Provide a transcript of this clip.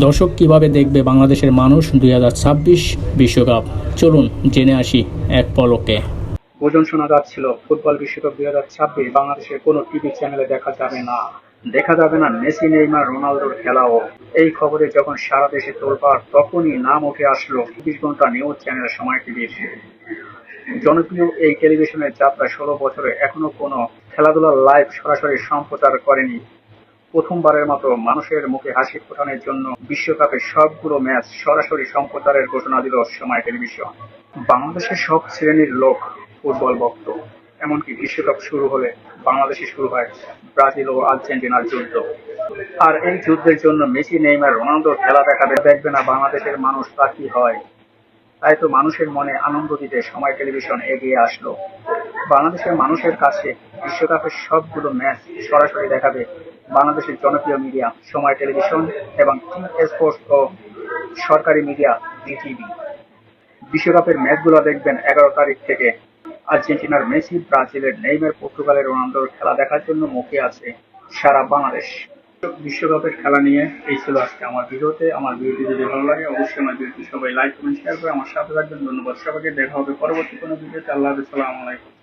দর্শক কিভাবে দেখবে বাংলাদেশের মানুষ 2026 বিশ্বকাপ? চলুন জেনে আসি এক পলকে। গুঞ্জন শোনা যাচ্ছিল ফুটবল বিশ্বকাপ 2026 বাংলাদেশের কোনো টিভি চ্যানেলে দেখা যাবে না। দেখা যাবে না মেসি, নেইমার, রোনালদোর খেলাও। এই খবরে যখন সারা দেশে তোলপাড়, তখনই নাম উঠে আসলো 24 ঘন্টা নিউজ চ্যানেল সময় টিভির। জনপ্রিয় এই টেলিভিশনের যাত্রা 16 বছরে এখনো কোনো খেলাধুলার লাইভ সরাসরি সম্প্রচার করেনি। প্রথমবারের মতো মানুষের মুখে হাসি ফোটানোর জন্য বিশ্বকাপের সবগুলো ম্যাচ সরাসরি সম্প্রচারের ঘোষণা দিল সময় টেলিভিশন। বাংলাদেশের সব শ্রেণীর লোক ফুটবল ভক্ত। এমনকি বিশ্বকাপ শুরু হলে বাংলাদেশে শুরু হয় ব্রাজিল ও আর্জেন্টিনার যুদ্ধ। আর এই যুদ্ধের জন্য মেসি, নেইমার, রোনালদোর খেলা দেখবে না বাংলাদেশের মানুষ, তা কি হয়? তাই তো মানুষের মনে আনন্দ দিতে সময় টেলিভিশন এগিয়ে আসলো। বাংলাদেশের মানুষের কাছে বিশ্বকাপের সবগুলো ম্যাচ সরাসরি দেখাবে বাংলাদেশের জনপ্রিয় মিডিয়া সময় টেলিভিশন এবং টি স্পোর্টস ও সরকারি মিডিয়া বিটিভি। বিশ্বকাপের ম্যাচগুলো দেখবেন 11 তারিখ থেকে। আর্জেন্টিনার মেসি, ব্রাজিলের নেইমার, পর্তুগালের রোনালদোর খেলা দেখার জন্য মুখে আছে সারা বাংলাদেশ। বিশ্বকাপের খেলা নিয়ে এই ছিল আজকে আমার ভিডিওতে। আমার ভিডিওটি যদি ভালো লাগে অবশ্যই আমার ভিডিওটি সবাই লাইক কমেন্ট শেয়ার করে আমার সাথে থাকবেন। ধন্যবাদ সবাইকে। দেখা হবে পরবর্তী কোনো ভিডিওতে। আল্লাহ হাফেজ, সালামু আলাইকুম।